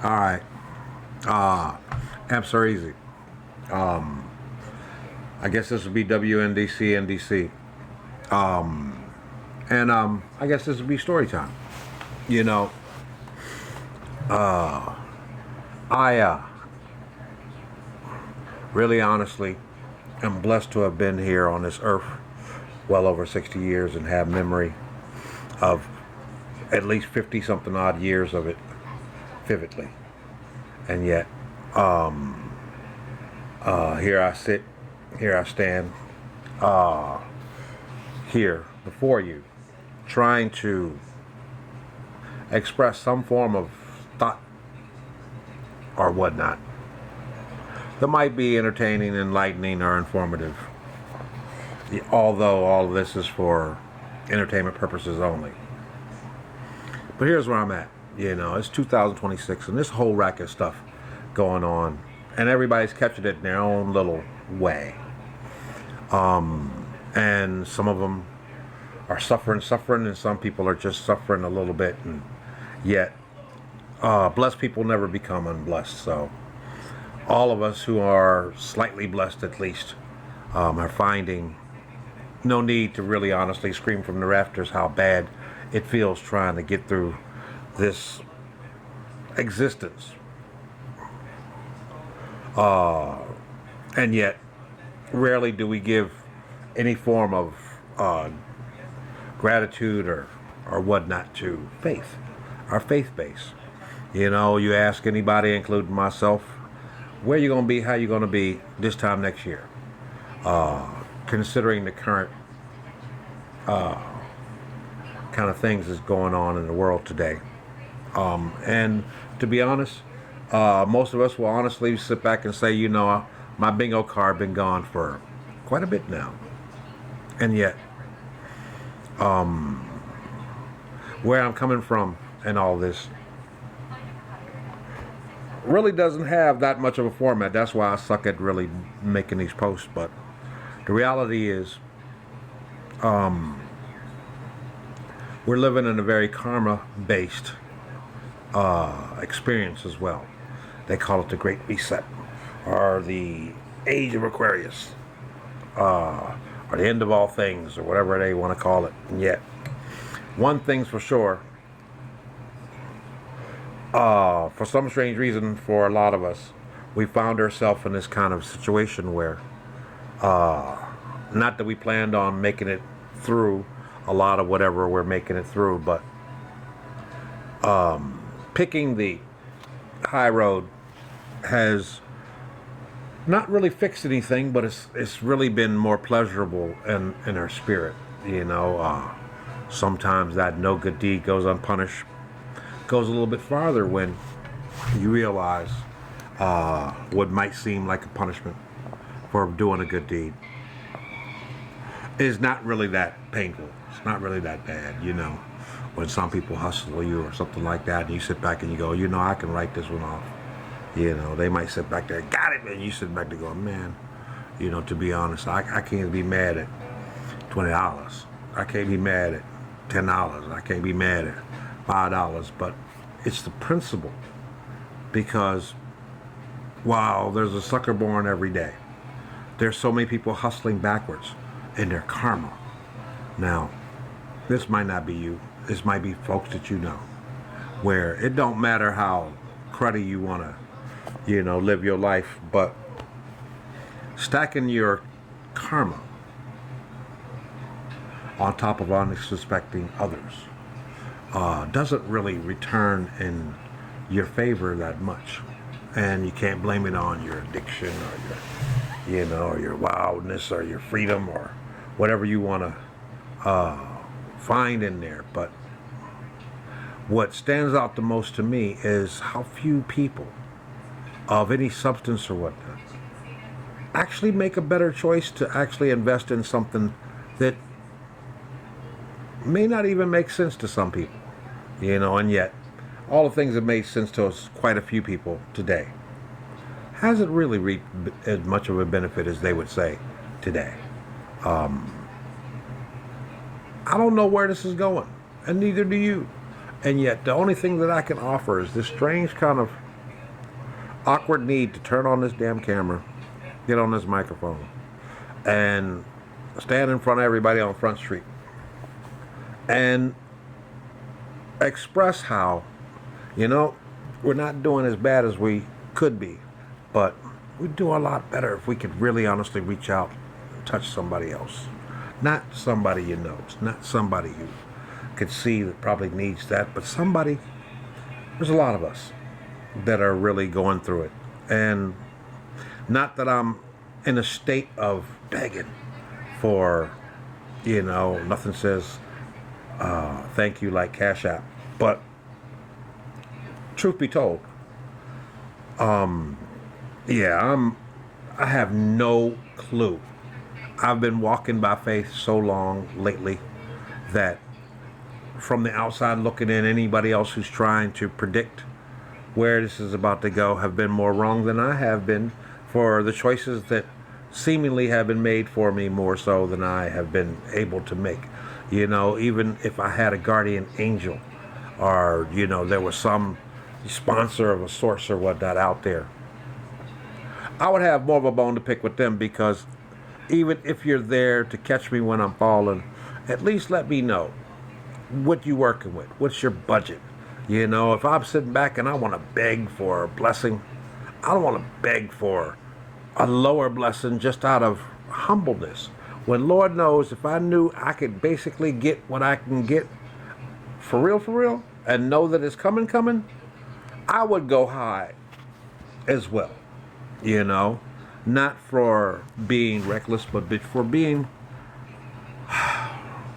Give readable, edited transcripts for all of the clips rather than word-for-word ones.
All right. Amps are easy. I guess this would be WNDC and DC. And I guess this would be story time. You know, I really honestly am blessed to have been here on this earth well over 60 years and have memory of at least 50 something odd years of it vividly. And yet, here I sit, here I stand, here before you, trying to express some form of thought or whatnot that might be entertaining, enlightening, or informative. Although all of this is for entertainment purposes only. But here's where I'm at. It's 2026 and this whole rack of stuff going on, and everybody's catching it in their own little way. And some of them are suffering, and some people are just suffering a little bit, and yet blessed people never become unblessed. So all of us who are slightly blessed at least are finding no need to really honestly scream from the rafters how bad it feels trying to get through this existence. And yet rarely do we give any form of gratitude or whatnot to faith, our faith base. You ask anybody, including myself, where you going to be, how you going to be this time next year, considering the current kind of things that's going on in the world today. And to be honest, most of us will honestly sit back and say, my bingo card been gone for quite a bit now. And yet, where I'm coming from and all this really doesn't have that much of a format. That's why I suck at really making these posts. But the reality is, we're living in a very karma-based experience as well. They call it the Great Reset, or the Age of Aquarius, or the end of all things, or whatever they want to call it. And yet, one thing's for sure, for some strange reason, for a lot of us, we found ourselves in this kind of situation where, not that we planned on making it through a lot of whatever we're making it through, but picking the high road has not really fixed anything, but it's really been more pleasurable in our spirit. Sometimes that no good deed goes unpunished goes a little bit farther when you realize what might seem like a punishment for doing a good deed is not really that painful. It's not really that bad, when some people hustle you or something like that, and you sit back and you go, I can write this one off. They might sit back there, got it, and you sit back there going, man, to be honest, I can't be mad at $20. I can't be mad at $10. I can't be mad at $5, but it's the principle. Because while there's a sucker born every day, there's so many people hustling backwards in their karma. Now, this might not be you. This might be folks that you know, where it don't matter how cruddy you want to, live your life, but stacking your karma on top of unsuspecting others doesn't really return in your favor that much. And you can't blame it on your addiction or your, your wildness or your freedom or whatever you want to find in there. But what stands out the most to me is how few people of any substance or whatnot actually make a better choice to actually invest in something that may not even make sense to some people, and yet all the things that made sense to us, quite a few people today, hasn't really reaped as much of a benefit as they would say today. I don't know where this is going, and neither do you. And yet the only thing that I can offer is this strange kind of awkward need to turn on this damn camera, get on this microphone, and stand in front of everybody on Front Street and express how, we're not doing as bad as we could be, but we'd do a lot better if we could really honestly reach out and touch somebody else. Not somebody you know, it's not somebody you could see that probably needs that, but somebody, there's a lot of us that are really going through it. And not that I'm in a state of begging for, nothing says thank you like Cash App. But truth be told, I have no clue. I've been walking by faith so long lately that from the outside looking in, anybody else who's trying to predict where this is about to go have been more wrong than I have been for the choices that seemingly have been made for me more so than I have been able to make. Even if I had a guardian angel or, there was some sponsor of a source or whatnot out there, I would have more of a bone to pick with them, because even if you're there to catch me when I'm falling, at least let me know what you working with. What's your budget? If I'm sitting back and I want to beg for a blessing, I don't want to beg for a lower blessing just out of humbleness. When Lord knows, if I knew I could basically get what I can get for real, and know that it's coming, I would go high as well. Not for being reckless, but for being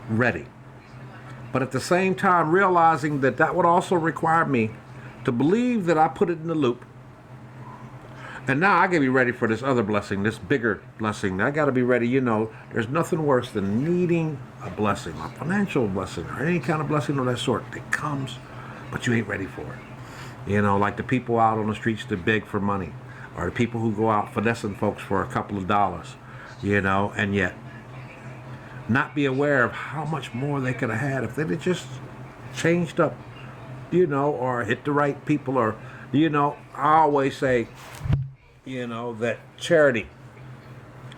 ready. But at the same time, realizing that would also require me to believe that I put it in the loop. And now I got to be ready for this other blessing, this bigger blessing. I got to be ready. There's nothing worse than needing a blessing, a financial blessing, or any kind of blessing of that sort that comes, but you ain't ready for it. Like the people out on the streets that beg for money, or the people who go out finessing folks for a couple of dollars, and yet not be aware of how much more they could have had if they'd have just changed up, or hit the right people, or, I always say, that charity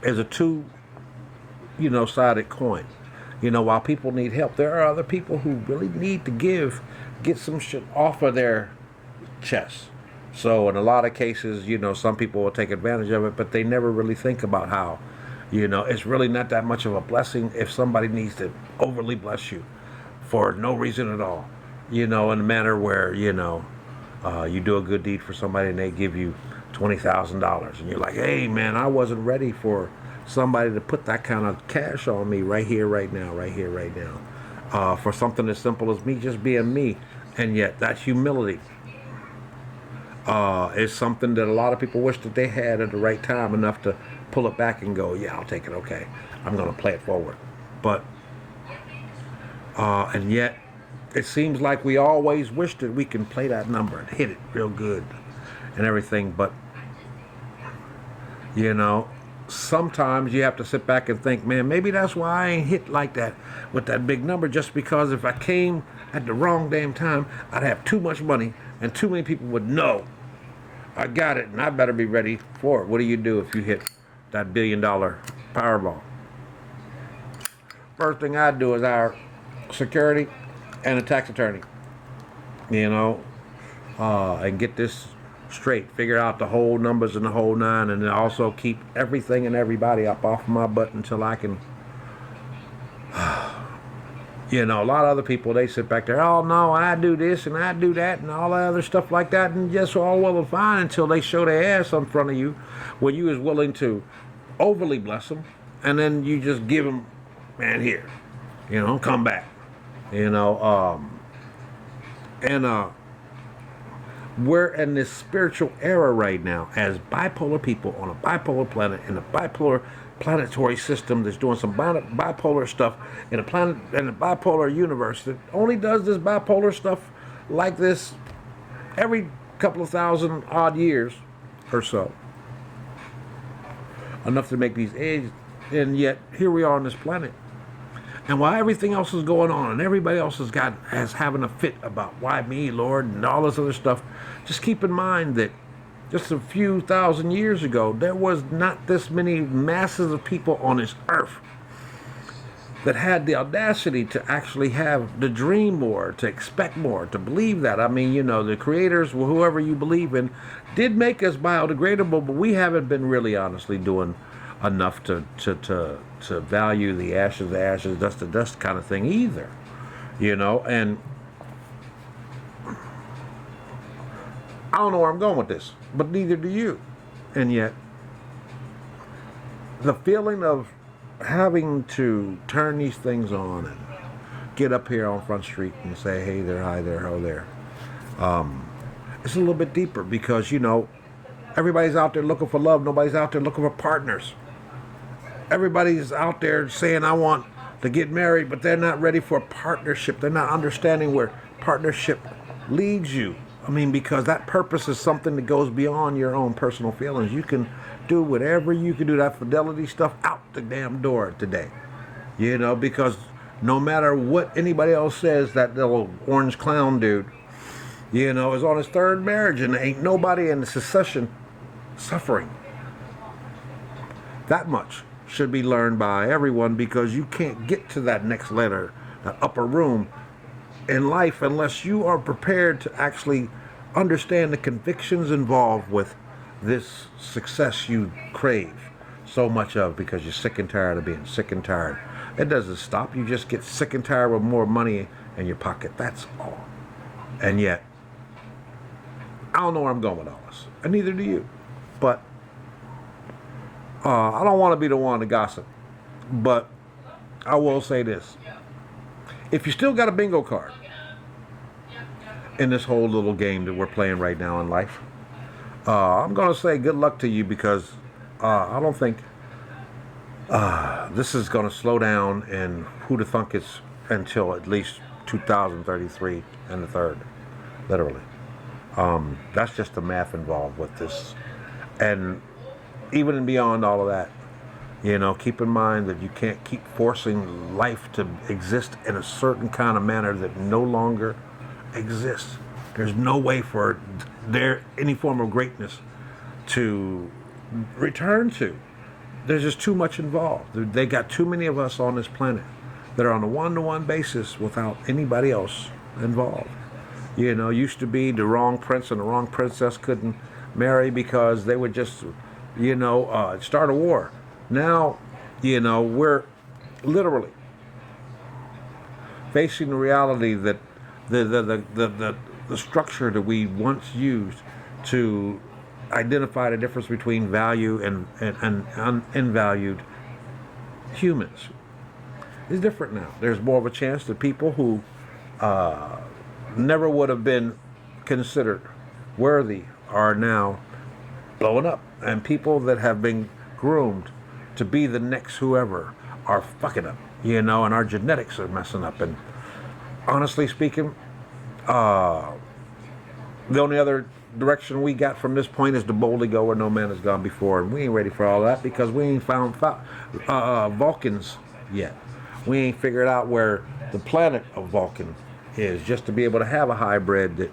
is a two-sided coin. While people need help, there are other people who really need to get some shit off of their chest. So in a lot of cases, some people will take advantage of it, but they never really think about how, it's really not that much of a blessing if somebody needs to overly bless you for no reason at all, in a manner where, you do a good deed for somebody and they give you $20,000 and you're like, hey man, I wasn't ready for somebody to put that kind of cash on me right here, right now, for something as simple as me just being me. And yet that humility is something that a lot of people wish that they had at the right time, enough to pull it back and go, yeah, I'll take it, okay, I'm going to play it forward. But and yet it seems like we always wish that we can play that number and hit it real good and everything, but sometimes you have to sit back and think, man, maybe that's why I ain't hit like that with that big number, just because if I came at the wrong damn time, I'd have too much money and too many people would know I got it and I better be ready for it. What do you do if you hit that $1 billion Powerball? First thing I'd do is hire security and a tax attorney, and get this straight, figure out the whole numbers and the whole nine, and then also keep everything and everybody up off my butt until I can. A lot of other people, they sit back there, oh no, I do this and I do that and all that other stuff like that, and just all well and fine until they show their ass in front of you when you is willing to overly bless them, and then you just give them, man, here, come back, we're in this spiritual era right now as bipolar people on a bipolar planet, in a bipolar planetary system that's doing some bipolar stuff in a planet in a bipolar universe that only does this bipolar stuff like this every couple of thousand odd years or so, enough to make these eggs. And yet here we are on this planet, and while everything else is going on and everybody else has having a fit about why me, Lord, and all this other stuff, just keep in mind that just a few thousand years ago, there was not this many masses of people on this earth that had the audacity to actually have to dream more, to expect more, to believe that. I mean, you know, the creators, whoever you believe in, did make us biodegradable, but we haven't been really honestly doing enough to value the ashes, dust to dust kind of thing either. You know, and I don't know where I'm going with this, but neither do you. And yet, the feeling of having to turn these things on and get up here on Front Street and say, hey there, hi there, ho there, it's a little bit deeper because, you know, everybody's out there looking for love. Nobody's out there looking for partners. Everybody's out there saying, I want to get married, but they're not ready for a partnership. They're not understanding where partnership leads you. I mean, because that purpose is something that goes beyond your own personal feelings. You can do whatever you can do, that fidelity stuff, out the damn door today. You know, because no matter what anybody else says, that little orange clown dude, you know, is on his third marriage and ain't nobody in the succession suffering. That much should be learned by everyone, because you can't get to that next letter, that upper room in life, unless you are prepared to actually understand the convictions involved with this success you crave so much of, because you're sick and tired of being sick and tired. It doesn't stop. You just get sick and tired with more money in your pocket. That's all. And yet, I don't know where I'm going with all this, and neither do you. But I don't want to be the one to gossip, but I will say this. If you still got a bingo card in this whole little game that we're playing right now in life, I'm going to say good luck to you, because I don't think this is going to slow down, and who to thunk it's until at least 2033 and the third, literally. That's just the math involved with this. And even and beyond all of that, you know, keep in mind that you can't keep forcing life to exist in a certain kind of manner that no longer exists. There's no way for any form of greatness to return to. There's just too much involved. They got too many of us on this planet that are on a one-to-one basis without anybody else involved. You know, used to be the wrong prince and the wrong princess couldn't marry because they would just, you know, start a war. Now, you know, we're literally facing the reality that the structure that we once used to identify the difference between value and unvalued humans is different now. There's more of a chance that people who never would have been considered worthy are now blowing up, and people that have been groomed to be the next whoever are fucking up, you know, and our genetics are messing up. And honestly speaking, the only other direction we got from this point is to boldly go where no man has gone before, and we ain't ready for all that, because we ain't found Vulcans yet. We ain't figured out where the planet of Vulcan is, just to be able to have a hybrid that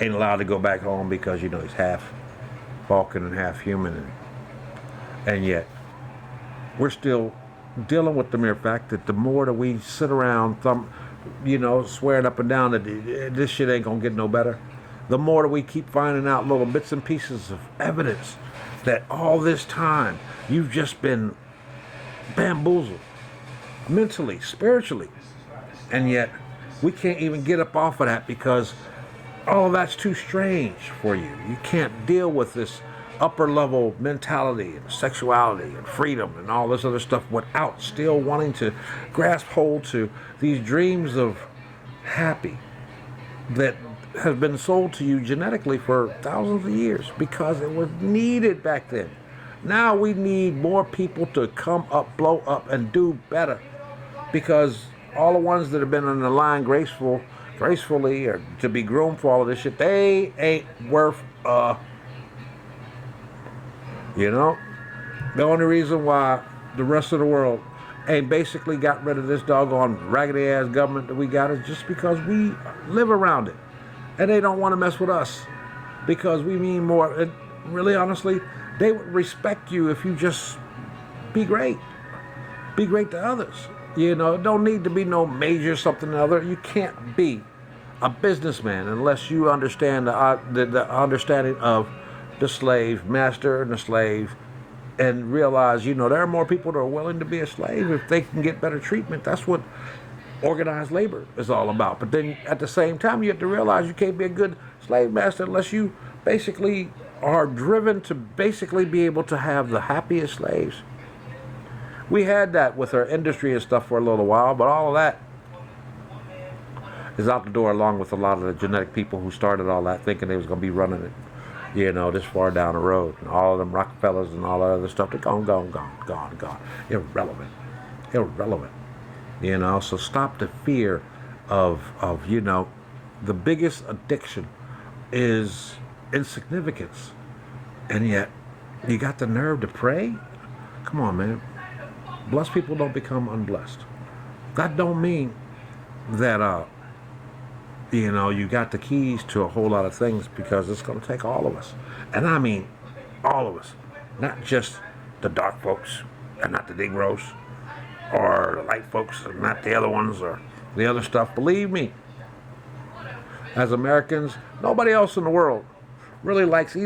ain't allowed to go back home because, you know, he's half Vulcan and half human, and yet we're still dealing with the mere fact that the more that we sit around swearing up and down that this shit ain't gonna get no better, the more that we keep finding out little bits and pieces of evidence that all this time you've just been bamboozled mentally, spiritually, and yet we can't even get up off of that because all of that's too strange for you. You can't deal with this upper level mentality and sexuality and freedom and all this other stuff without still wanting to grasp hold to these dreams of happy that have been sold to you genetically for thousands of years because it was needed back then. Now we need more people to come up, blow up, and do better, because all the ones that have been on the line gracefully or to be groomed for all of this shit, they ain't worth you know, the only reason why the rest of the world ain't basically got rid of this doggone raggedy ass government that we got is just because we live around it, and they don't want to mess with us because we mean more. really honestly, they would respect you if you just be great. Be great to others. You know, it don't need to be no major something or other. You can't be a businessman unless you understand the understanding of the slave master and the slave, and realize, you know, there are more people that are willing to be a slave if they can get better treatment. That's what organized labor is all about. But then at the same time, you have to realize you can't be a good slave master unless you basically are driven to basically be able to have the happiest slaves. We had that with our industry and stuff for a little while, but all of that is out the door, along with a lot of the genetic people who started all that thinking they was going to be running it, you know, this far down the road. And all of them Rockefellers and all that other stuff, they're gone. Irrelevant. You know, so stop the fear of you know, the biggest addiction is insignificance. And yet, you got the nerve to pray? Come on, man. Blessed people don't become unblessed. That don't mean that, you know, you got the keys to a whole lot of things, because it's going to take all of us. And I mean all of us. Not just the dark folks and not the Negroes, or the light folks and not the other ones, or the other stuff. Believe me, as Americans, nobody else in the world really likes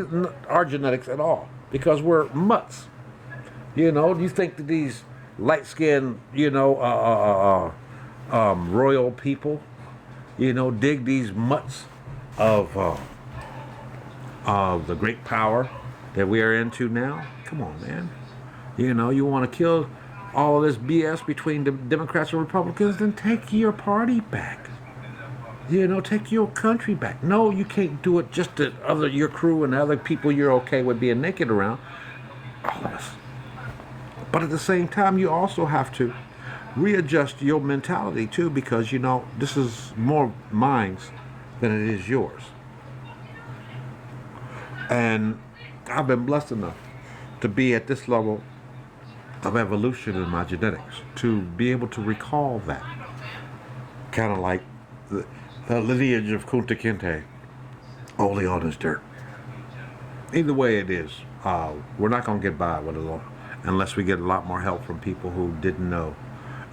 our genetics at all, because we're mutts. You know, you think that these light-skinned, you know, royal people, you know, dig these mutts of the great power that we are into now? Come on, man. You know, you want to kill all of this BS between the Democrats and Republicans? Then take your party back. You know, take your country back. No, you can't do it just to your crew and other people you're okay with being naked around. All of us. But at the same time, you also have to readjust your mentality too, because, you know, this is more mine's than it is yours. And I've been blessed enough to be at this level of evolution in my genetics, to be able to recall that. Kind of like the lineage of Kunta Kinte, only on his dirt. Either way it is, we're not going to get by with it unless we get a lot more help from people who didn't know.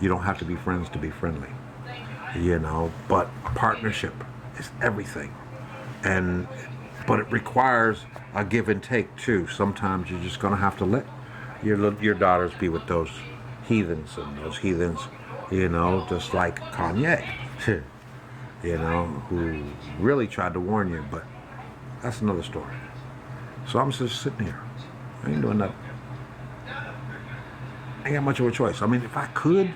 You don't have to be friends to be friendly, you know, but partnership is everything. But it requires a give and take too. Sometimes you're just going to have to let your daughters be with those heathens, and those heathens, you know, just like Kanye, you know, who really tried to warn you, but that's another story. So I'm just sitting here. I ain't doing nothing. I ain't got much of a choice. I mean, if I could,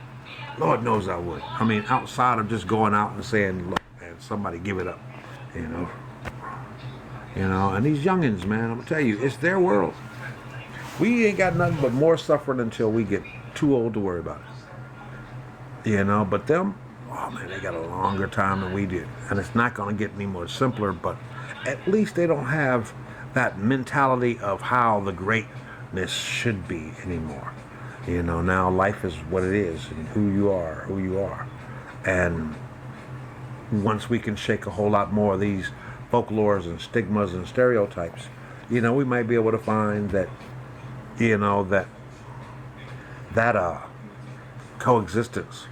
Lord knows I would. I mean, outside of just going out and saying, look, man, somebody give it up, you know. You know, and these youngins, man, I'm gonna tell you, it's their world. We ain't got nothing but more suffering until we get too old to worry about it. You know, but them, oh man, they got a longer time than we did. And it's not gonna get any more simpler, but at least they don't have that mentality of how the greatness should be anymore. You know, now life is what it is, and who you are. And once we can shake a whole lot more of these folklores and stigmas and stereotypes, you know, we might be able to find that, you know, that coexistence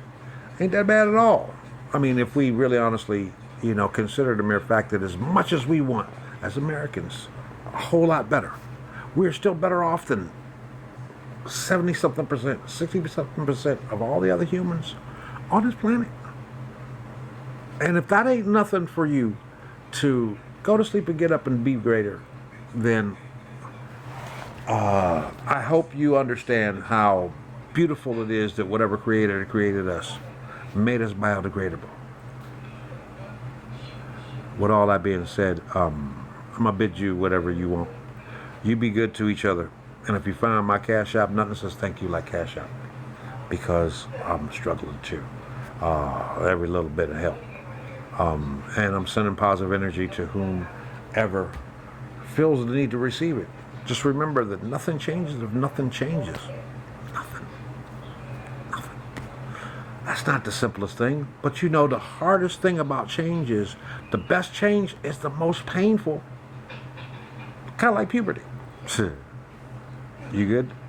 ain't that bad at all. I mean, if we really honestly, you know, consider the mere fact that as much as we want as Americans, a whole lot better, we're still better off than 70-something percent, 60-something percent of all the other humans on this planet. And if that ain't nothing for you to go to sleep and get up and be greater, then I hope you understand how beautiful it is that whatever creator created us made us biodegradable. With all that being said, I'm going to bid you whatever you want. You be good to each other. And if you find my Cash App, nothing says thank you like Cash App, because I'm struggling too. Every little bit of help. And I'm sending positive energy to whomever feels the need to receive it. Just remember that nothing changes if nothing changes. Nothing. That's not the simplest thing. But you know, the hardest thing about change is the best change is the most painful. Kind of like puberty. You good?